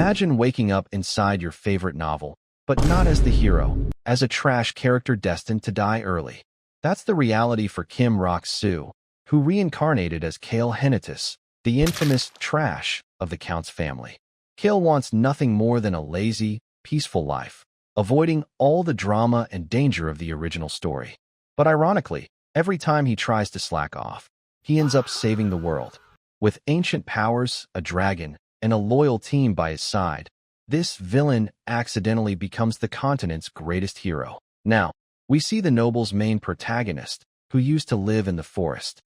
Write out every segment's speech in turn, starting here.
Imagine waking up inside your favorite novel, but not as the hero, as a trash character destined to die early. That's the reality for Kim Rock-soo, who reincarnated as Cale Henituse, the infamous trash of the Count's family. Cale wants nothing more than a lazy, peaceful life, avoiding all the drama and danger of the original story. But ironically, every time he tries to slack off, he ends up saving the world. With ancient powers, a dragon, and a loyal team by his side, this villain accidentally becomes the continent's greatest hero. Now, we see the noble's main protagonist, who used to live in the forest.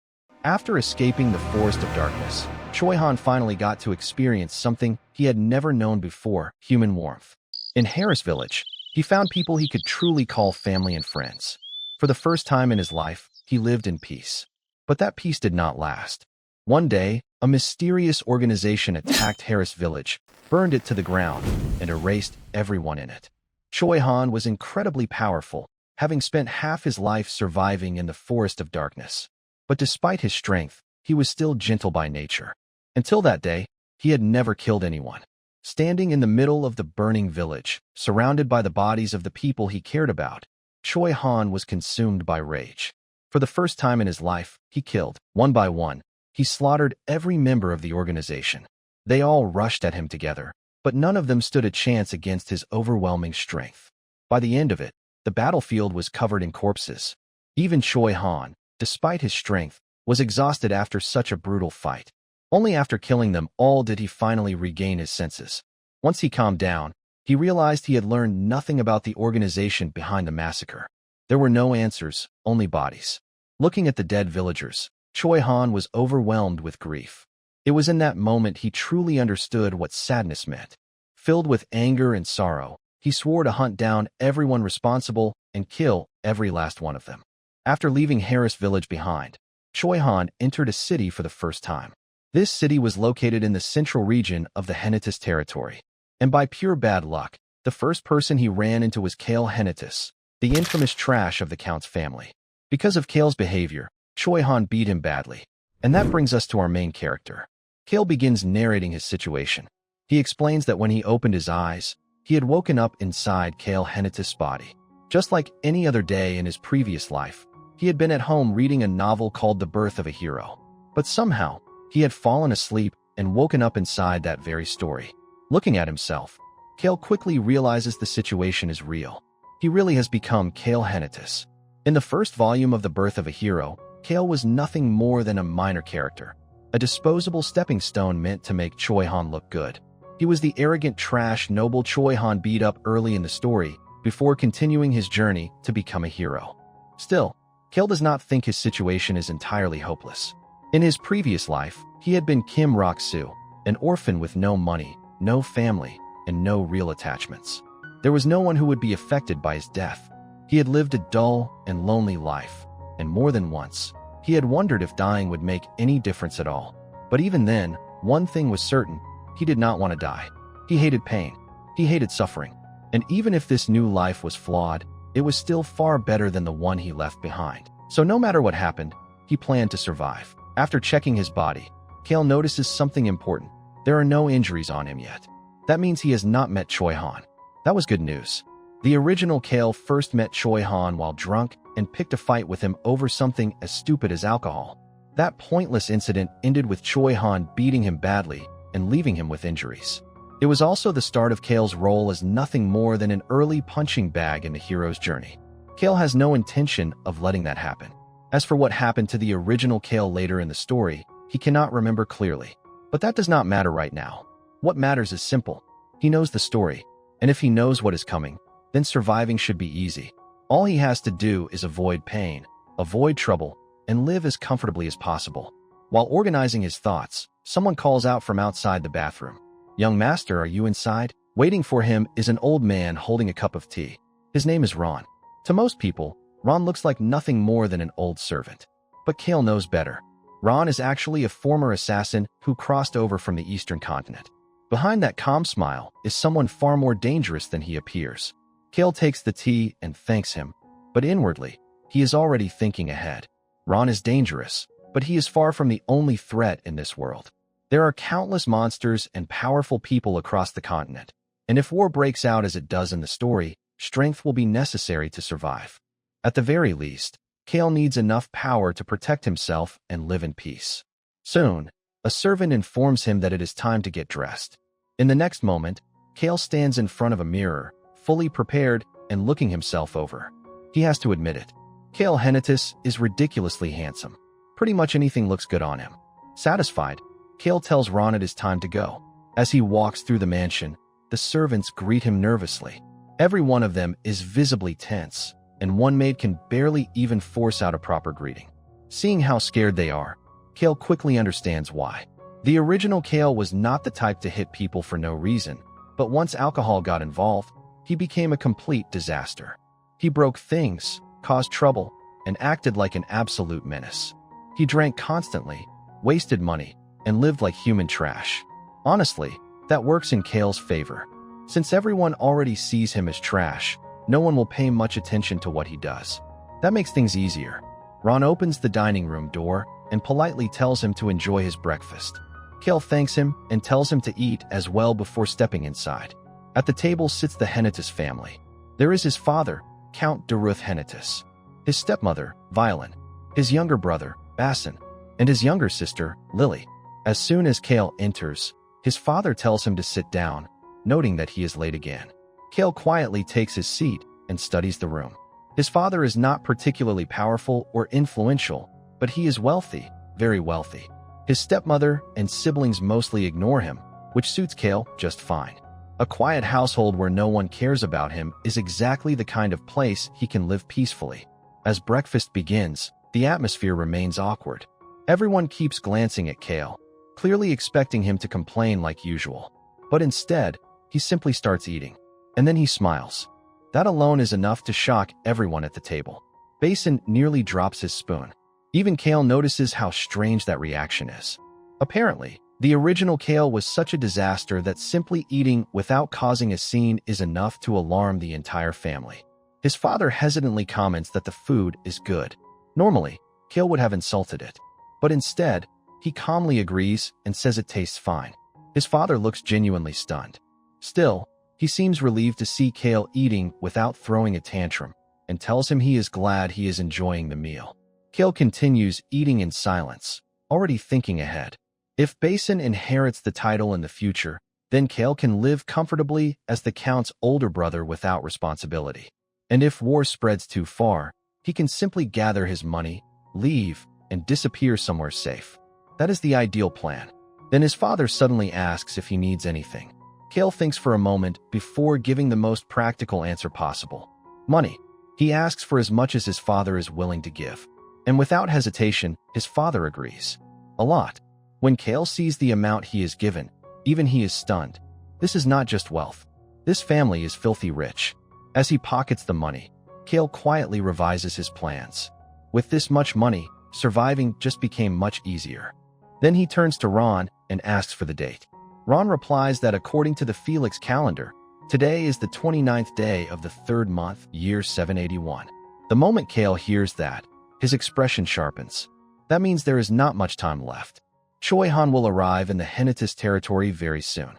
After escaping the Forest of Darkness, Choi-han finally got to experience something he had never known before: human warmth. In Harris Village, he found people he could truly call family and friends. For the first time in his life, he lived in peace. But that peace did not last. One day, a mysterious organization attacked Harris Village, burned it to the ground, and erased everyone in it. Choi-han was incredibly powerful, having spent half his life surviving in the Forest of Darkness. But despite his strength, he was still gentle by nature. Until that day, he had never killed anyone. Standing in the middle of the burning village, surrounded by the bodies of the people he cared about, Choi-han was consumed by rage. For the first time in his life, he killed, one by one. He slaughtered every member of the organization. They all rushed at him together, but none of them stood a chance against his overwhelming strength. By the end of it, the battlefield was covered in corpses. Even Choi-han, despite his strength, was exhausted after such a brutal fight. Only after killing them all did he finally regain his senses. Once he calmed down, he realized he had learned nothing about the organization behind the massacre. There were no answers, only bodies. Looking at the dead villagers, Choi-han was overwhelmed with grief. It was in that moment he truly understood what sadness meant. Filled with anger and sorrow, he swore to hunt down everyone responsible and kill every last one of them. After leaving Harris Village behind, Choi-han entered a city for the first time. This city was located in the central region of the Henituse territory. And by pure bad luck, the first person he ran into was Cale Henituse, the infamous trash of the Count's family. Because of Cale's behavior, Choi-han beat him badly. And that brings us to our main character. Cale begins narrating his situation. He explains that when he opened his eyes, he had woken up inside Cale Henituse's body. Just like any other day in his previous life, he had been at home reading a novel called The Birth of a Hero. But somehow, he had fallen asleep and woken up inside that very story. Looking at himself, Cale quickly realizes the situation is real. He really has become Cale Henituse. In the first volume of The Birth of a Hero, Cale was nothing more than a minor character, a disposable stepping stone meant to make Choi-han look good. He was the arrogant trash noble Choi-han beat up early in the story before continuing his journey to become a hero. Still, Cale does not think his situation is entirely hopeless. In his previous life, he had been Kim Rock-soo, an orphan with no money, no family, and no real attachments. There was no one who would be affected by his death. He had lived a dull and lonely life, and more than once, he had wondered if dying would make any difference at all. But even then, one thing was certain: he did not want to die. He hated pain. He hated suffering. And even if this new life was flawed, it was still far better than the one he left behind. So no matter what happened, he planned to survive. After checking his body, Cale notices something important. There are no injuries on him yet. That means he has not met Choi-han. That was good news. The original Cale first met Choi-han while drunk and picked a fight with him over something as stupid as alcohol. That pointless incident ended with Choi-han beating him badly and leaving him with injuries. It was also the start of Cale's role as nothing more than an early punching bag in the hero's journey. Cale has no intention of letting that happen. As for what happened to the original Cale later in the story, he cannot remember clearly. But that does not matter right now. What matters is simple. He knows the story, and if he knows what is coming, then surviving should be easy. All he has to do is avoid pain, avoid trouble, and live as comfortably as possible. While organizing his thoughts, someone calls out from outside the bathroom. "Young master, are you inside?" Waiting for him is an old man holding a cup of tea. His name is Ron. To most people, Ron looks like nothing more than an old servant. But Cale knows better. Ron is actually a former assassin who crossed over from the Eastern continent. Behind that calm smile is someone far more dangerous than he appears. Cale takes the tea and thanks him, but inwardly, he is already thinking ahead. Ron is dangerous, but he is far from the only threat in this world. There are countless monsters and powerful people across the continent, and if war breaks out as it does in the story, strength will be necessary to survive. At the very least, Cale needs enough power to protect himself and live in peace. Soon, a servant informs him that it is time to get dressed. In the next moment, Cale stands in front of a mirror, fully prepared and looking himself over. He has to admit it. Cale Henituse is ridiculously handsome. Pretty much anything looks good on him. Satisfied, Cale tells Ron it is time to go. As he walks through the mansion, the servants greet him nervously. Every one of them is visibly tense, and one maid can barely even force out a proper greeting. Seeing how scared they are, Cale quickly understands why. The original Cale was not the type to hit people for no reason, but once alcohol got involved, he became a complete disaster. He broke things, caused trouble, and acted like an absolute menace. He drank constantly, wasted money, and lived like human trash. Honestly, that works in Cale's favor. Since everyone already sees him as trash, no one will pay much attention to what he does. That makes things easier. Ron opens the dining room door and politely tells him to enjoy his breakfast. Cale thanks him and tells him to eat as well before stepping inside. At the table sits the Henituse family. There is his father, Count de Ruth Henituse, his stepmother, Violin, his younger brother, Bassin, and his younger sister, Lily. As soon as Cale enters, his father tells him to sit down, noting that he is late again. Cale quietly takes his seat and studies the room. His father is not particularly powerful or influential, but he is wealthy, very wealthy. His stepmother and siblings mostly ignore him, which suits Cale just fine. A quiet household where no one cares about him is exactly the kind of place he can live peacefully. As breakfast begins, the atmosphere remains awkward. Everyone keeps glancing at Cale, clearly expecting him to complain like usual. But instead, he simply starts eating. And then he smiles. That alone is enough to shock everyone at the table. Bassin nearly drops his spoon. Even Cale notices how strange that reaction is. Apparently, the original Cale was such a disaster that simply eating without causing a scene is enough to alarm the entire family. His father hesitantly comments that the food is good. Normally, Cale would have insulted it. But instead, he calmly agrees and says it tastes fine. His father looks genuinely stunned. Still, he seems relieved to see Cale eating without throwing a tantrum and tells him he is glad he is enjoying the meal. Cale continues eating in silence, already thinking ahead. If Bassin inherits the title in the future, then Cale can live comfortably as the Count's older brother without responsibility. And if war spreads too far, he can simply gather his money, leave, and disappear somewhere safe. That is the ideal plan. Then his father suddenly asks if he needs anything. Cale thinks for a moment before giving the most practical answer possible. Money. He asks for as much as his father is willing to give. And without hesitation, his father agrees. A lot. When Cale sees the amount he is given, even he is stunned. This is not just wealth. This family is filthy rich. As he pockets the money, Cale quietly revises his plans. With this much money, surviving just became much easier. Then he turns to Ron and asks for the date. Ron replies that according to the Felix calendar, today is the 29th day of the 3rd month, year 781. The moment Cale hears that, his expression sharpens. That means there is not much time left. Choi Han will arrive in the Henituse territory very soon.